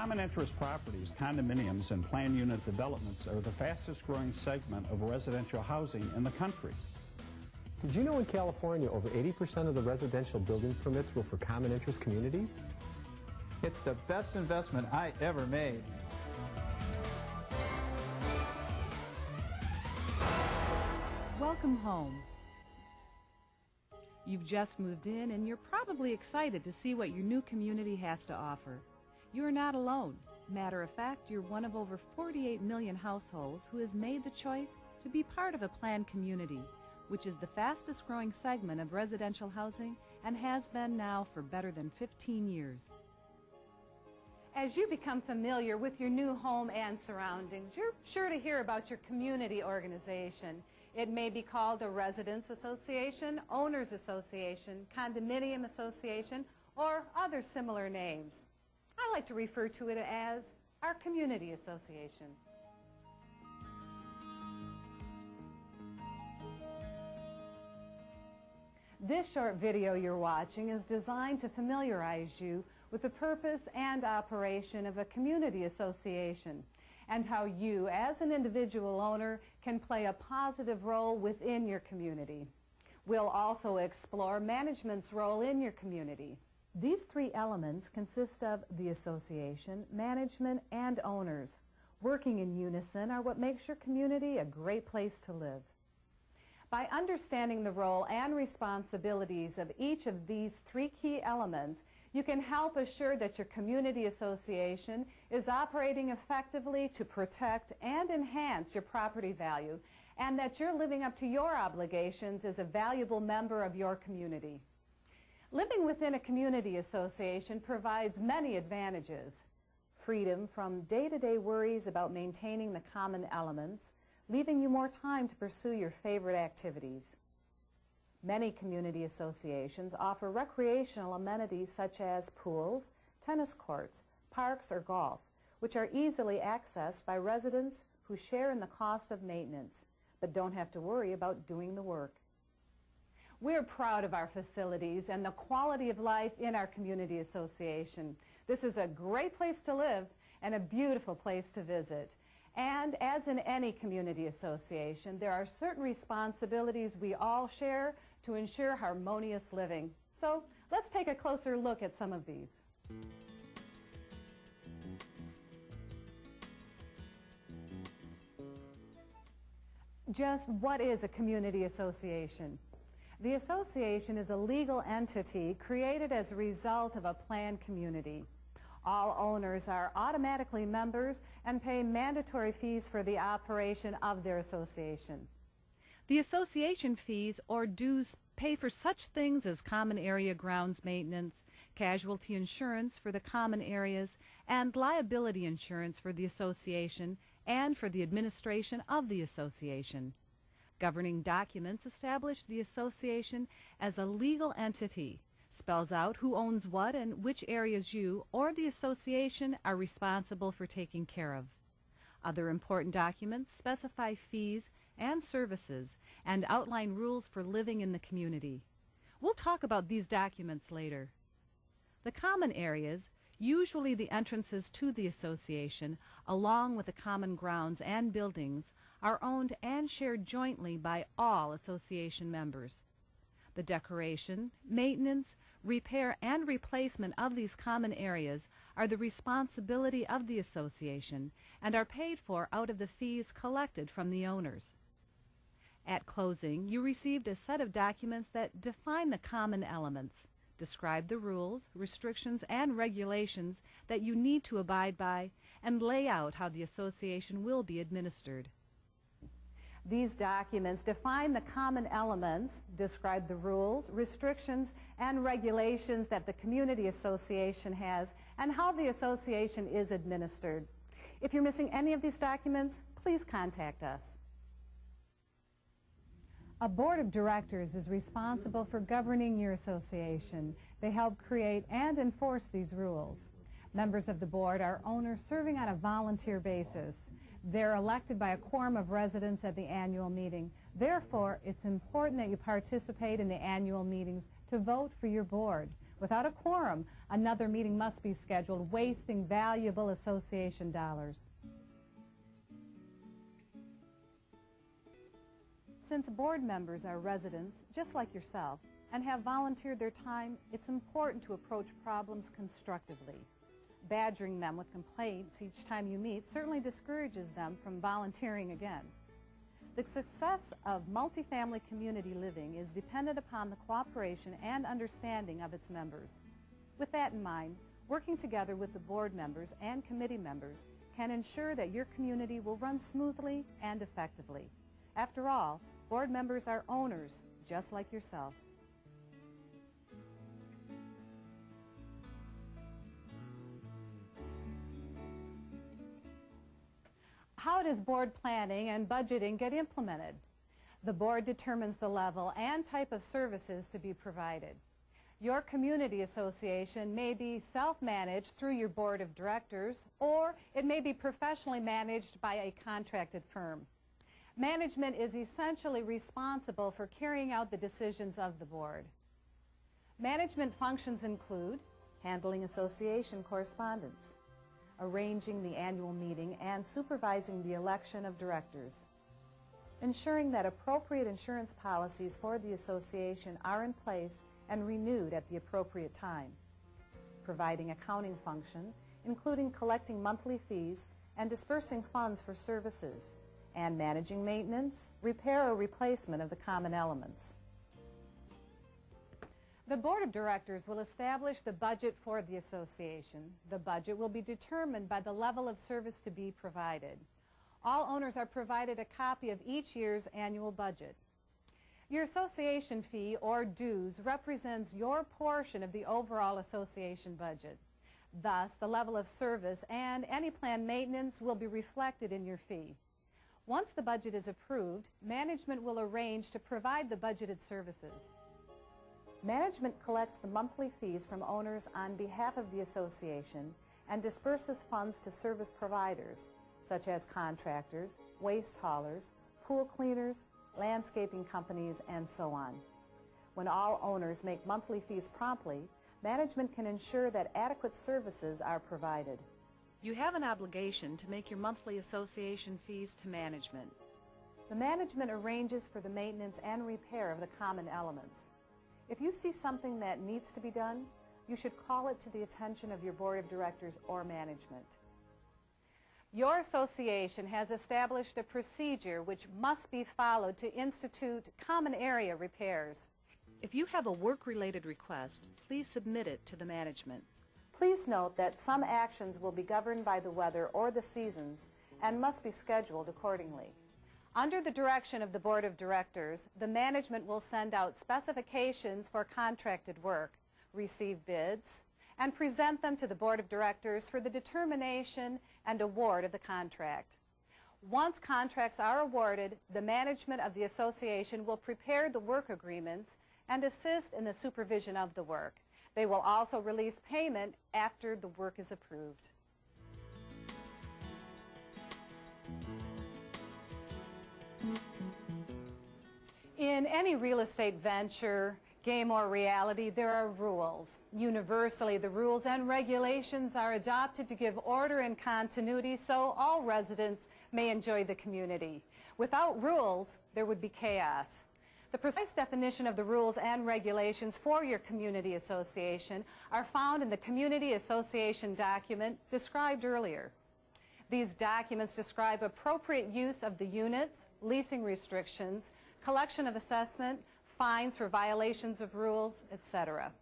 Common interest properties, condominiums, and planned unit developments are the fastest growing segment of residential housing in the country. Did you know in California over 80% of the residential building permits were for common interest communities? It's the best investment I ever made. Welcome home. You've just moved in and you're probably excited to see what your new community has to offer. You're not alone. Matter of fact, you're one of over 48 million households who has made the choice to be part of a planned community, which is the fastest growing segment of residential housing and has been now for better than 15 years. As you become familiar with your new home and surroundings, you're sure to hear about your community organization. It may be called a residents association, owners association, condominium association, or other similar names. I like to refer to it as our community association. This short video you're watching is designed to familiarize you with the purpose and operation of a community association and how you, as an individual owner, can play a positive role within your community. We'll also explore management's role in your community. These three elements consist of the association, management, and owners. Working in unison are what makes your community a great place to live. By understanding the role and responsibilities of each of these three key elements, you can help assure that your community association is operating effectively to protect and enhance your property value, and that you're living up to your obligations as a valuable member of your community. Living within a community association provides many advantages. Freedom from day-to-day worries about maintaining the common elements, leaving you more time to pursue your favorite activities. Many community associations offer recreational amenities such as pools, tennis courts, parks, or golf, which are easily accessed by residents who share in the cost of maintenance, but don't have to worry about doing the work. We're proud of our facilities and the quality of life in our community association. This is a great place to live and a beautiful place to visit. And as in any community association, there are certain responsibilities we all share to ensure harmonious living. So let's take a closer look at some of these. Just what is a community association? The association is a legal entity created as a result of a planned community. All owners are automatically members and pay mandatory fees for the operation of their association. The association fees or dues pay for such things as common area grounds maintenance, casualty insurance for the common areas, and liability insurance for the association and for the administration of the association. Governing documents establish the association as a legal entity, spells out who owns what and which areas you or the association are responsible for taking care of. Other important documents specify fees and services and outline rules for living in the community. We'll talk about these documents later. The common areas, usually the entrances to the association, along with the common grounds and buildings, are owned and shared jointly by all association members. The decoration, maintenance, repair, and replacement of these common areas are the responsibility of the association and are paid for out of the fees collected from the owners. At closing, you received a set of documents that define the common elements, describe the rules, restrictions, and regulations that you need to abide by, and lay out how the association will be administered. These documents define the common elements, describe the rules, restrictions, and regulations that the community association has, and how the association is administered. If you're missing any of these documents, please contact us. A board of directors is responsible for governing your association. They help create and enforce these rules. Members of the board are owners serving on a volunteer basis. They're elected by a quorum of residents at the annual meeting. Therefore, it's important that you participate in the annual meetings to vote for your board. Without a quorum, another meeting must be scheduled, wasting valuable association dollars. Since board members are residents, just like yourself, and have volunteered their time, it's important to approach problems constructively. Badgering them with complaints each time you meet certainly discourages them from volunteering again. The success of multifamily community living is dependent upon the cooperation and understanding of its members. With that in mind, working together with the board members and committee members can ensure that your community will run smoothly and effectively. After all, board members are owners, just like yourself. How does board planning and budgeting get implemented? The board determines the level and type of services to be provided. Your community association may be self-managed through your board of directors, or it may be professionally managed by a contracted firm. Management is essentially responsible for carrying out the decisions of the board. Management functions include handling association correspondence, arranging the annual meeting and supervising the election of directors, ensuring that appropriate insurance policies for the association are in place and renewed at the appropriate time, providing accounting function, including collecting monthly fees and dispersing funds for services, and managing maintenance, repair or replacement of the common elements. The board of directors will establish the budget for the association. The budget will be determined by the level of service to be provided. All owners are provided a copy of each year's annual budget. Your association fee, or dues, represents your portion of the overall association budget. Thus, the level of service and any planned maintenance will be reflected in your fee. Once the budget is approved, management will arrange to provide the budgeted services. Management collects the monthly fees from owners on behalf of the association and disperses funds to service providers, such as contractors, waste haulers, pool cleaners, landscaping companies, and so on. When all owners make monthly fees promptly, management can ensure that adequate services are provided. You have an obligation to make your monthly association fees to management. The management arranges for the maintenance and repair of the common elements. If you see something that needs to be done, you should call it to the attention of your board of directors or management. Your association has established a procedure which must be followed to institute common area repairs. If you have a work-related request, please submit it to the management. Please note that some actions will be governed by the weather or the seasons and must be scheduled accordingly. Under the direction of the board of directors, the management will send out specifications for contracted work, receive bids, and present them to the board of directors for the determination and award of the contract. Once contracts are awarded, the management of the association will prepare the work agreements and assist in the supervision of the work. They will also release payment after the work is approved. In any real estate venture, game or reality, there are rules. Universally, the rules and regulations are adopted to give order and continuity so all residents may enjoy the community. Without rules, there would be chaos. The precise definition of the rules and regulations for your community association are found in the community association document described earlier. These documents describe appropriate use of the units, leasing restrictions, collection of assessment, fines for violations of rules, etc.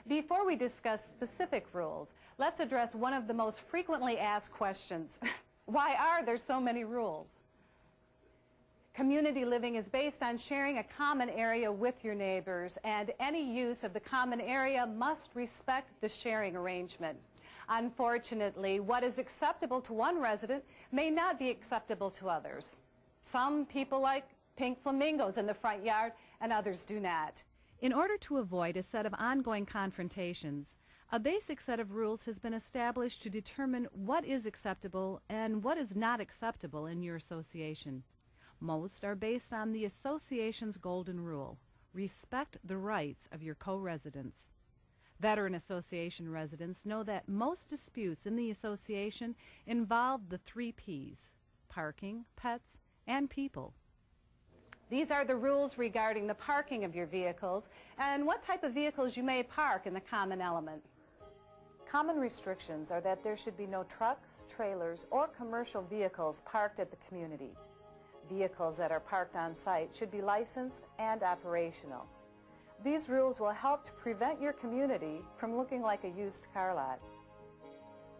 Before we discuss specific rules, let's address one of the most frequently asked questions. Why are there so many rules? Community living is based on sharing a common area with your neighbors, and any use of the common area must respect the sharing arrangement. Unfortunately, what is acceptable to one resident may not be acceptable to others. Some people like pink flamingos in the front yard, and others do not. In order to avoid a set of ongoing confrontations, a basic set of rules has been established to determine what is acceptable and what is not acceptable in your association. Most are based on the association's golden rule: respect the rights of your co-residents. Veteran Association residents know that most disputes in the association involve the 3 Ps: parking, pets, and people. These are the rules regarding the parking of your vehicles and what type of vehicles you may park in the common element. Common restrictions are that there should be no trucks, trailers, or commercial vehicles parked at the community. Vehicles that are parked on site should be licensed and operational. These rules will help to prevent your community from looking like a used car lot.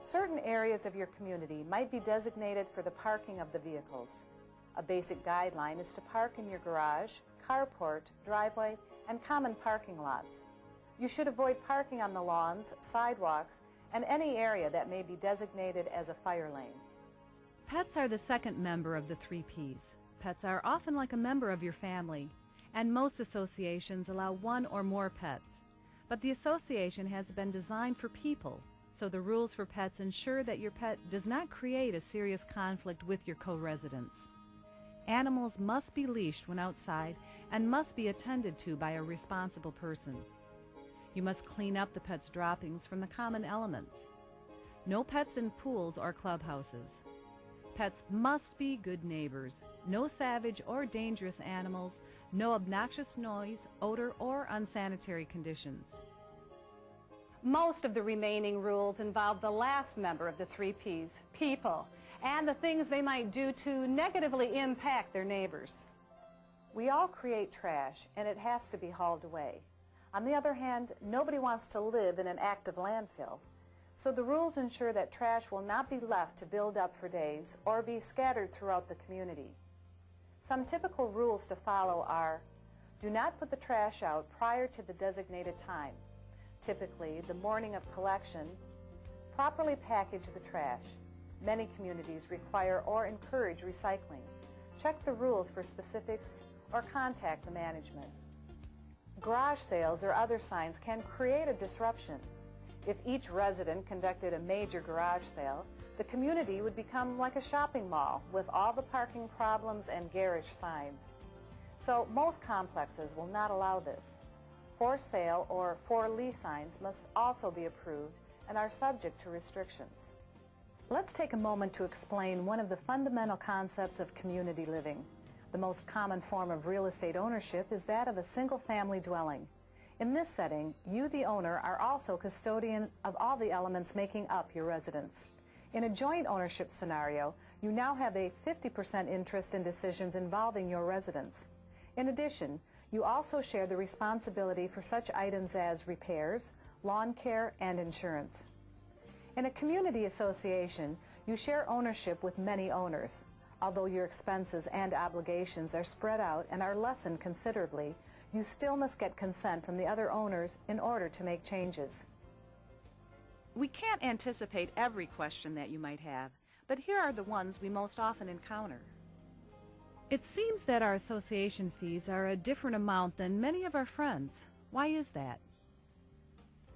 Certain areas of your community might be designated for the parking of the vehicles. A basic guideline is to park in your garage, carport, driveway, and common parking lots. You should avoid parking on the lawns, sidewalks, and any area that may be designated as a fire lane. Pets are the second member of the 3 Ps. Pets are often like a member of your family, and most associations allow 1 or more pets. But the association has been designed for people, so the rules for pets ensure that your pet does not create a serious conflict with your co-residents. Animals must be leashed when outside and must be attended to by a responsible person. You must clean up the pet's droppings from the common elements. No pets in pools or clubhouses. Pets must be good neighbors. No savage or dangerous animals. No obnoxious noise, odor, or unsanitary conditions. Most of the remaining rules involve the last member of the 3 Ps, people, and the things they might do to negatively impact their neighbors. We all create trash, and it has to be hauled away. On the other hand, nobody wants to live in an active landfill, so the rules ensure that trash will not be left to build up for days or be scattered throughout the community. Some typical rules to follow are: do not put the trash out prior to the designated time, typically the morning of collection. Properly package the trash. Many communities require or encourage recycling. Check the rules for specifics or contact the management. Garage sales or other signs can create a disruption. If each resident conducted a major garage sale, the community would become like a shopping mall with all the parking problems and garage signs. So most complexes will not allow this. For sale or for lease signs must also be approved and are subject to restrictions. Let's take a moment to explain one of the fundamental concepts of community living. The most common form of real estate ownership is that of a single-family dwelling. In this setting, you, the owner, are also custodian of all the elements making up your residence. In a joint ownership scenario, you now have a 50% interest in decisions involving your residents. In addition, you also share the responsibility for such items as repairs, lawn care, and insurance. In a community association, you share ownership with many owners. Although your expenses and obligations are spread out and are lessened considerably, you still must get consent from the other owners in order to make changes. We can't anticipate every question that you might have, but here are the ones we most often encounter. It seems that our association fees are a different amount than many of our friends. Why is that?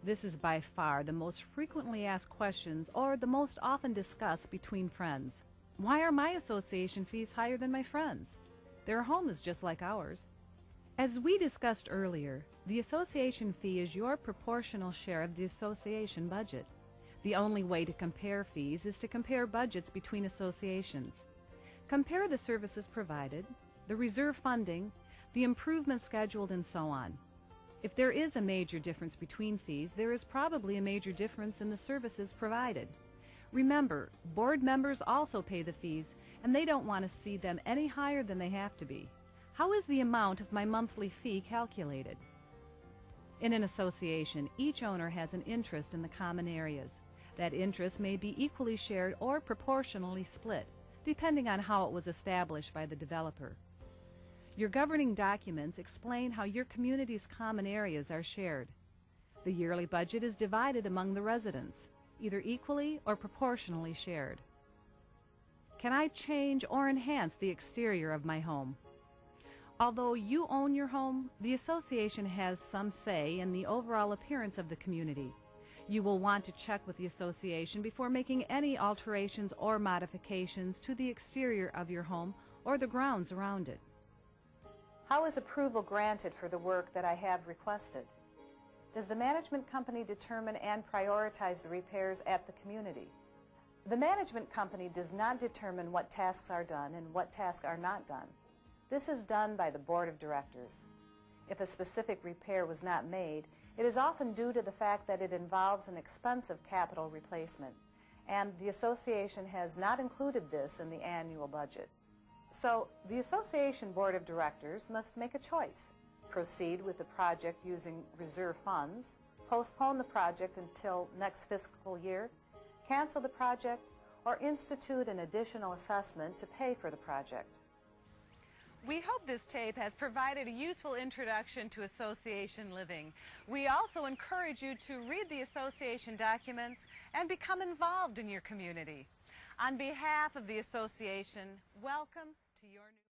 This is by far the most frequently asked questions or the most often discussed between friends. Why are my association fees higher than my friends? Their home is just like ours. As we discussed earlier, the association fee is your proportional share of the association budget. The only way to compare fees is to compare budgets between associations. Compare the services provided, the reserve funding, the improvements scheduled, and so on. If there is a major difference between fees, there is probably a major difference in the services provided. Remember, board members also pay the fees, and they don't want to see them any higher than they have to be. How is the amount of my monthly fee calculated? In an association, each owner has an interest in the common areas. That interest may be equally shared or proportionally split, depending on how it was established by the developer. Your governing documents explain how your community's common areas are shared. The yearly budget is divided among the residents, either equally or proportionally shared. Can I change or enhance the exterior of my home? Although you own your home, the association has some say in the overall appearance of the community. You will want to check with the association before making any alterations or modifications to the exterior of your home or the grounds around it. How is approval granted for the work that I have requested? does the management company determine and prioritize the repairs at the community? The management company does not determine what tasks are done and what tasks are not done. This is done by the board of directors. If a specific repair was not made, it is often due to the fact that it involves an expensive capital replacement, and the association has not included this in the annual budget. So the association board of directors must make a choice: proceed with the project using reserve funds, postpone the project until next fiscal year, cancel the project, or institute an additional assessment to pay for the project. We hope this tape has provided a useful introduction to association living. We also encourage you to read the association documents and become involved in your community. On behalf of the association, welcome to your new